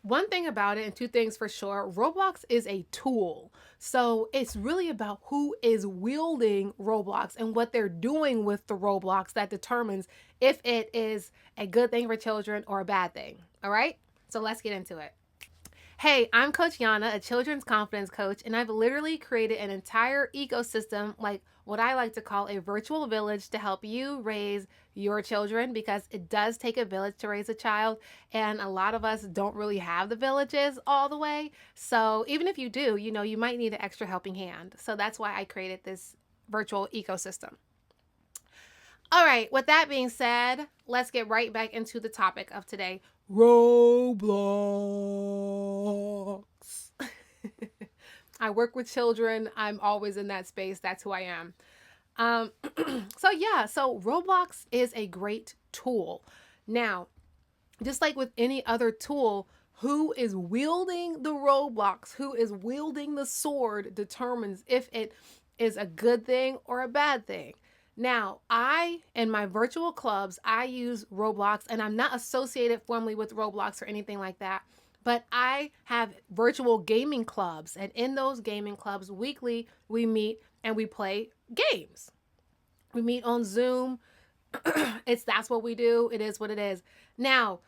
One thing about it, and two things for sure, Roblox is a tool. So it's really about who is wielding Roblox and what they're doing with the Roblox that determines if it is a good thing for children or a bad thing. All right? So let's get into it. Hey, I'm Coach Yana, a children's confidence coach, and I've literally created an entire ecosystem, like what I like to call a virtual village, to help you raise your children because it does take a village to raise a child, and a lot of us don't really have the villages all the way. So even if you do, you might need an extra helping hand. So that's why I created this virtual ecosystem. All right, with that being said, let's get right back into the topic of today, Roblox. I work with children. I'm always in that space. That's who I am. Um, so Roblox is a great tool. Now, just like with any other tool, who is wielding the Roblox, who is wielding the sword, determines if it is a good thing or a bad thing. Now, in my virtual clubs, I use Roblox, and I'm not associated formally with Roblox or anything like that. But I have virtual gaming clubs, and in those gaming clubs, weekly we meet and we play games. We meet on Zoom. That's what we do. It is what it is. Now,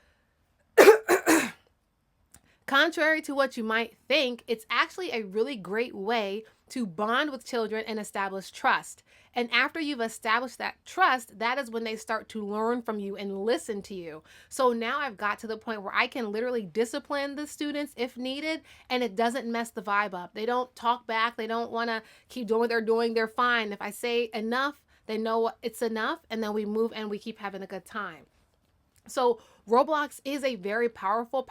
contrary to what you might think, it's actually a really great way to bond with children and establish trust. And after you've established that trust, that is when they start to learn from you and listen to you. So now I've got to the point where I can literally discipline the students if needed, and it doesn't mess the vibe up. They don't talk back. They don't want to keep doing what they're doing. They're fine. If I say enough, they know it's enough, and then we move and we keep having a good time. So Roblox is a very powerful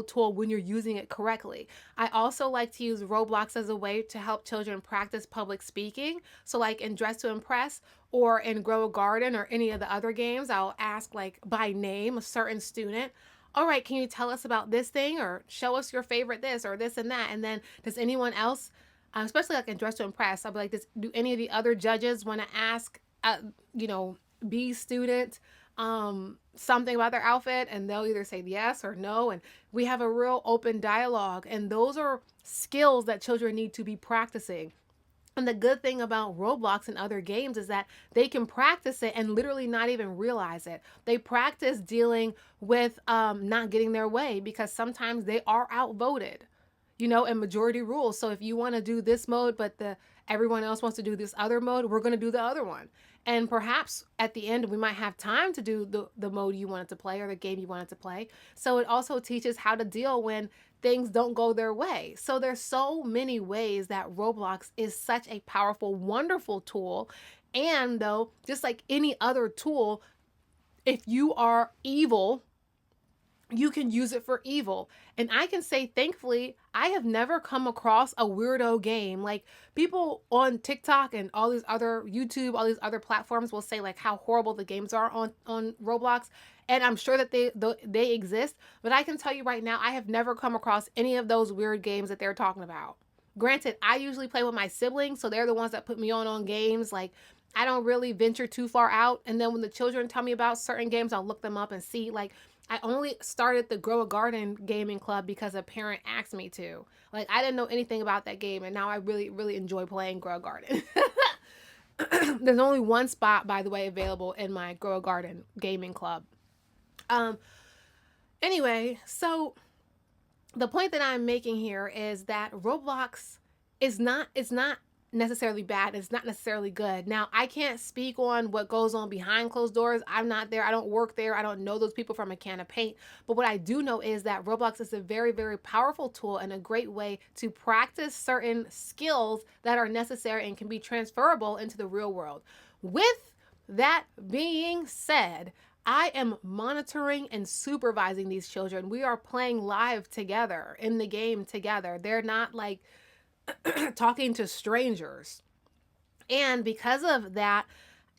tool when you're using it correctly. I also like to use Roblox as a way to help children practice public speaking. So like in Dress to Impress or in Grow a Garden or any of the other games, I'll ask like by name a certain student. All right, can you tell us about this thing or show us your favorite this or this and that? And then does anyone else, especially like in Dress to Impress, I'll be like, do any of the other judges want to ask, you know, B student something about their outfit, and they'll either say yes or no, and we have a real open dialogue, and those are skills that children need to be practicing. And the good thing about Roblox and other games is that they can practice it and literally not even realize it. They practice dealing with not getting their way because sometimes they are outvoted, in majority rules. So if you want to do this mode, but everyone else wants to do this other mode, we're going to do the other one. And perhaps at the end, we might have time to do the mode you wanted to play or the game you wanted to play. So it also teaches how to deal when things don't go their way. So there's so many ways that Roblox is such a powerful, wonderful tool. And though, just like any other tool, if you are evil, you can use it for evil. And I can say, thankfully, I have never come across a weirdo game. Like people on TikTok and all these other YouTube, all these other platforms will say like how horrible the games are on Roblox. And I'm sure that they exist. But I can tell you right now, I have never come across any of those weird games that they're talking about. Granted, I usually play with my siblings, so they're the ones that put me on games. Like I don't really venture too far out. And then when the children tell me about certain games, I'll look them up and see. Like I only started the Grow a Garden gaming club because a parent asked me to. Like I didn't know anything about that game, and now I really, really enjoy playing Grow a Garden. There's only one spot, by the way, available in my Grow a Garden gaming club. Um. So the point that I'm making here is that Roblox is not necessarily bad. It's not necessarily good. Now, I can't speak on what goes on behind closed doors. I'm not there. I don't work there. I don't know those people from a can of paint. But what I do know is that Roblox is a very, very powerful tool and a great way to practice certain skills that are necessary and can be transferable into the real world. With that being said, I am monitoring and supervising these children. We are playing live together in the game together. They're not like talking to strangers. And because of that,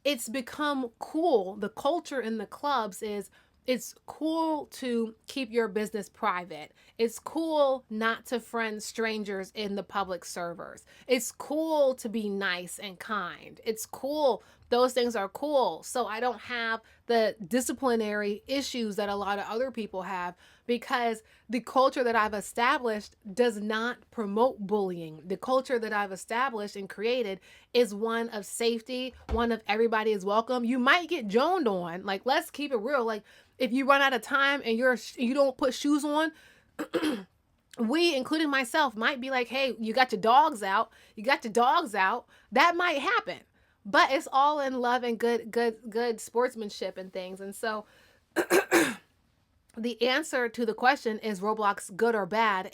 it's become cool. The culture in the clubs is it's cool to keep your business private. It's cool not to friend strangers in the public servers. It's cool to be nice and kind. It's cool those things are cool. So I don't have the disciplinary issues that a lot of other people have, because the culture that I've established does not promote bullying. The culture that I've established and created is one of safety, one of everybody is welcome. You might get joned on. Like, let's keep it real. Like, if you run out of time and you don't put shoes on, we, including myself, might be like, hey, you got your dogs out. You got your dogs out. That might happen. But it's all in love and good sportsmanship and things. And so the answer to the question, is Roblox good or bad,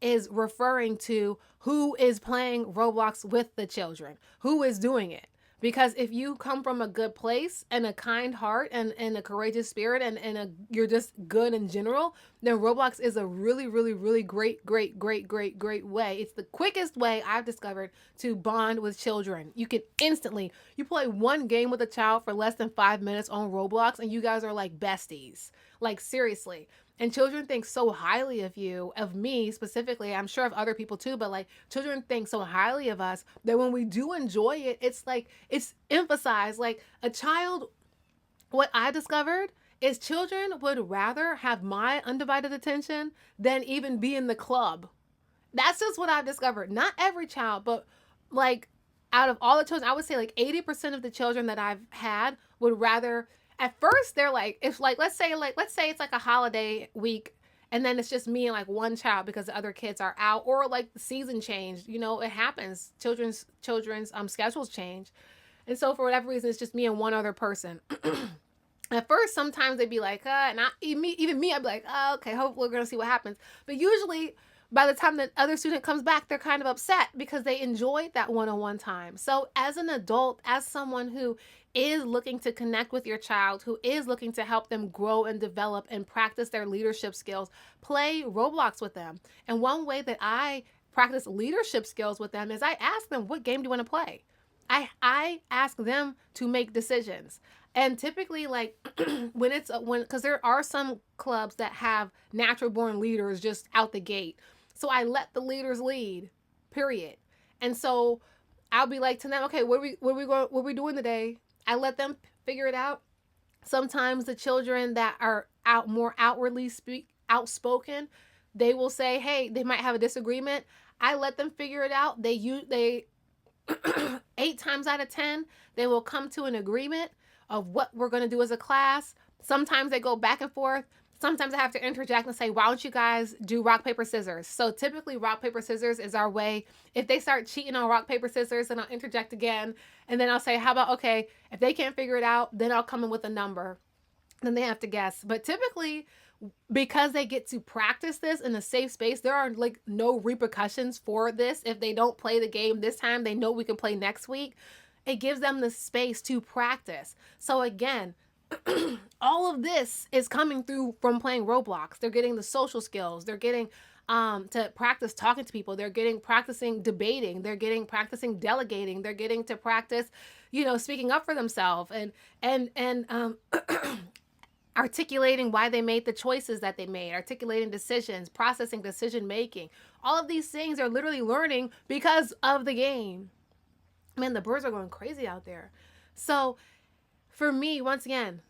is referring to who is playing Roblox with the children, who is doing it. Because if you come from a good place and a kind heart and a courageous spirit and you're just good in general, then Roblox is a really, really, really great way. It's the quickest way I've discovered to bond with children. You can instantly, you play one game with a child for less than 5 minutes on Roblox and you guys are like besties. Like, seriously. And children think so highly of you, of me specifically. I'm sure of other people too, but like, children think so highly of us that when we do enjoy it, it's like, it's emphasized. Like, a child, what I discovered is children would rather have my undivided attention than even be in the club. That's just what I've discovered. Not every child, but like, out of all the children, I would say like 80% of the children that I've had would rather, at first they're like, if like, let's say it's like a holiday week and then it's just me and like one child because the other kids are out, or like the season changed, it happens. Children's schedules change. And so for whatever reason, it's just me and one other person. At first, sometimes they'd be like, and even me, I'd be like, oh, okay, hopefully we're going to see what happens. But usually by the time the other student comes back, they're kind of upset because they enjoyed that one-on-one time. So as an adult, as someone who is looking to connect with your child, who is looking to help them grow and develop and practice their leadership skills, play Roblox with them. And one way that I practice leadership skills with them is I ask them, what game do you want to play? I ask them to make decisions. And typically, like, because there are some clubs that have natural born leaders just out the gate. So I let the leaders lead, period. And so I'll be like to them, okay, what are we doing today? I let them figure it out. Sometimes the children that are more outwardly outspoken, they will say, hey, they might have a disagreement. I let them figure it out. They 8 times out of 10, they will come to an agreement of what we're going to do as a class. Sometimes they go back and forth. Sometimes I have to interject and say, why don't you guys do rock, paper, scissors? So typically rock, paper, scissors is our way. If they start cheating on rock, paper, scissors, then I'll interject again. And then I'll say, how about, okay, if they can't figure it out, then I'll come in with a number. Then they have to guess. But typically, because they get to practice this in a safe space, there are like no repercussions for this. If they don't play the game this time, they know we can play next week. It gives them the space to practice. So again, all of this is coming through from playing Roblox. They're getting the social skills. They're getting to practice talking to people. They're getting practicing debating. They're getting practicing delegating. They're getting to practice, speaking up for themselves and articulating why they made the choices that they made, articulating decisions, processing decision making. All of these things are literally learning because of the game. Man, the birds are going crazy out there. So for me, once again,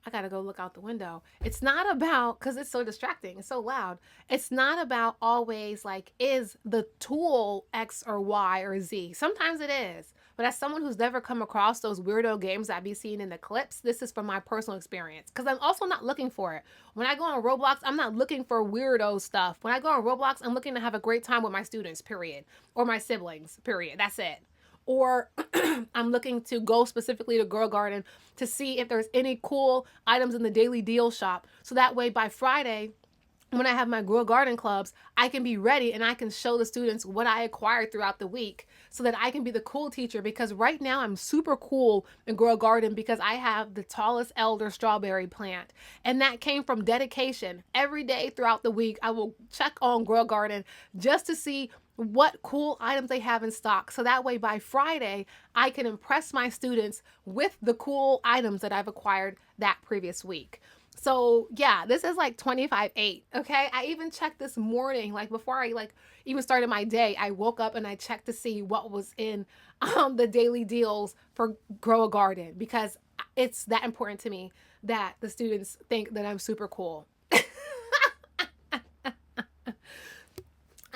I got to go look out the window. It's not about, because it's so distracting, it's so loud. It's not about always like, is the tool X or Y or Z? Sometimes it is. But as someone who's never come across those weirdo games that I be seeing in the clips, this is from my personal experience. Because I'm also not looking for it. When I go on Roblox, I'm not looking for weirdo stuff. When I go on Roblox, I'm looking to have a great time with my students, period. Or my siblings, period. That's it. Or I'm looking to go specifically to Girl Garden to see if there's any cool items in the daily deal shop. So that way by Friday, when I have my Girl Garden clubs, I can be ready and I can show the students what I acquired throughout the week so that I can be the cool teacher. Because right now I'm super cool in Girl Garden because I have the tallest elder strawberry plant. And that came from dedication. Every day throughout the week, I will check on Girl Garden just to see what cool items they have in stock. So that way by Friday, I can impress my students with the cool items that I've acquired that previous week. So yeah, this is like 25/8. Okay. I even checked this morning, like before I like even started my day, I woke up and I checked to see what was in the daily deals for Grow a Garden, because it's that important to me that the students think that I'm super cool.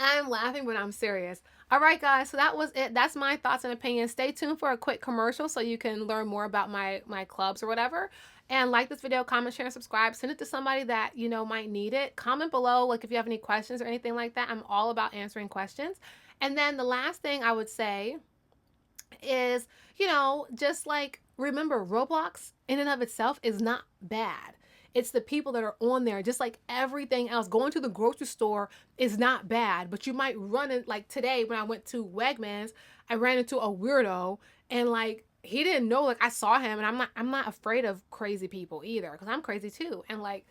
I'm laughing, but I'm serious. All right, guys. So that was it. That's my thoughts and opinions. Stay tuned for a quick commercial so you can learn more about my clubs or whatever. And like this video, comment, share, and subscribe. Send it to somebody that you know might need it. Comment below, like if you have any questions or anything like that. I'm all about answering questions. And then the last thing I would say is, just like remember, Roblox in and of itself is not bad. It's the people that are on there, just like everything else. Going to the grocery store is not bad, but you might run in, like today when I went to Wegmans, I ran into a weirdo, and like he didn't know, like I saw him, and I'm not afraid of crazy people either, because I'm crazy too. And like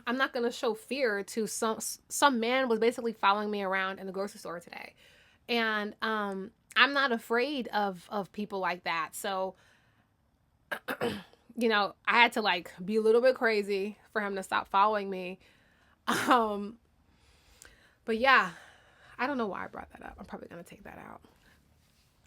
I'm not gonna show fear to some man was basically following me around in the grocery store today. And I'm not afraid of people like that. So I had to like be a little bit crazy for him to stop following me. Um, but yeah, I don't know why I brought that up. I'm probably gonna take that out.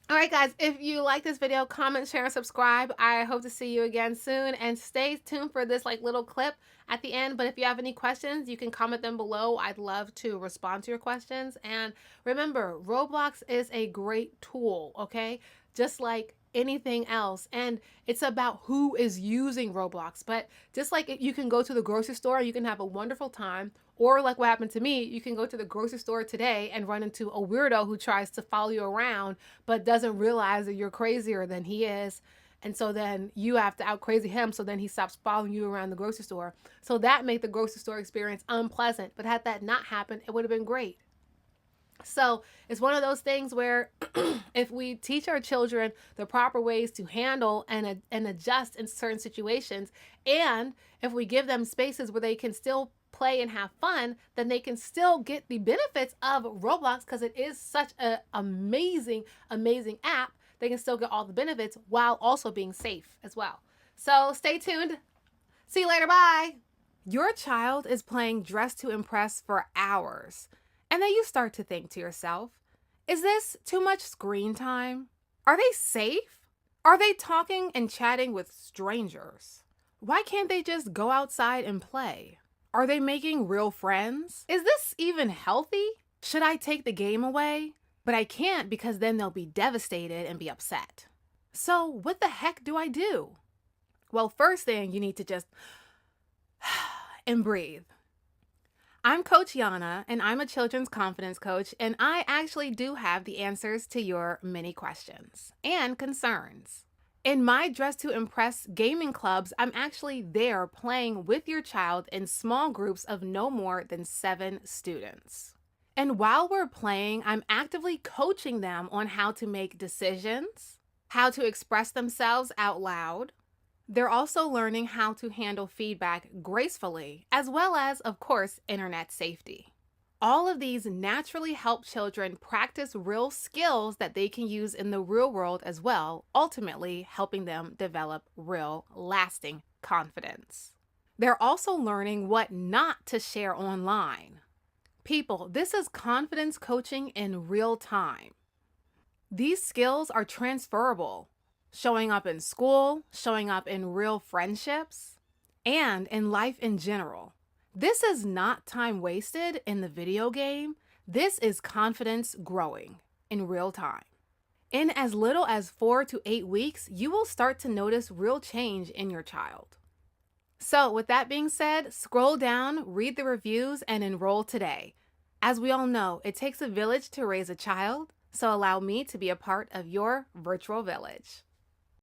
All right, guys, if you like this video, comment, share, and subscribe. I hope to see you again soon, and stay tuned for this like little clip at the end. But if you have any questions, you can comment them below. I'd love to respond to your questions. And remember, Roblox is a great tool, okay? Just like anything else. And it's about who is using Roblox. But just like you can go to the grocery store, you can have a wonderful time. Or like what happened to me, you can go to the grocery store today and run into a weirdo who tries to follow you around but doesn't realize that you're crazier than he is. And so then you have to out crazy him, so then he stops following you around the grocery store. So that made the grocery store experience unpleasant. But had that not happened, it would have been great. So it's one of those things where if we teach our children the proper ways to handle and adjust in certain situations, and if we give them spaces where they can still play and have fun, then they can still get the benefits of Roblox, because it is such an amazing, amazing app. They can still get all the benefits while also being safe as well. So stay tuned. See you later. Bye. Your child is playing Dress to Impress for hours. And then you start to think to yourself, is this too much screen time? Are they safe? Are they talking and chatting with strangers? Why can't they just go outside and play? Are they making real friends? Is this even healthy? Should I take the game away? But I can't, because then they'll be devastated and be upset. So what the heck do I do? Well, first thing, you need to just and breathe. I'm Coach Yana, and I'm a children's confidence coach, and I actually do have the answers to your many questions and concerns. In my Dress to Impress gaming clubs, I'm actually there playing with your child in small groups of no more than 7 students. And while we're playing, I'm actively coaching them on how to make decisions, how to express themselves out loud. They're also learning how to handle feedback gracefully, as well as, of course, internet safety. All of these naturally help children practice real skills that they can use in the real world as well, ultimately helping them develop real, lasting confidence. They're also learning what not to share online. People, this is confidence coaching in real time. These skills are transferable, showing up in school, showing up in real friendships, and in life in general. This is not time wasted in the video game. This is confidence growing in real time. In as little as 4 to 8 weeks, you will start to notice real change in your child. So with that being said, scroll down, read the reviews, and enroll today. As we all know, it takes a village to raise a child, so allow me to be a part of your virtual village.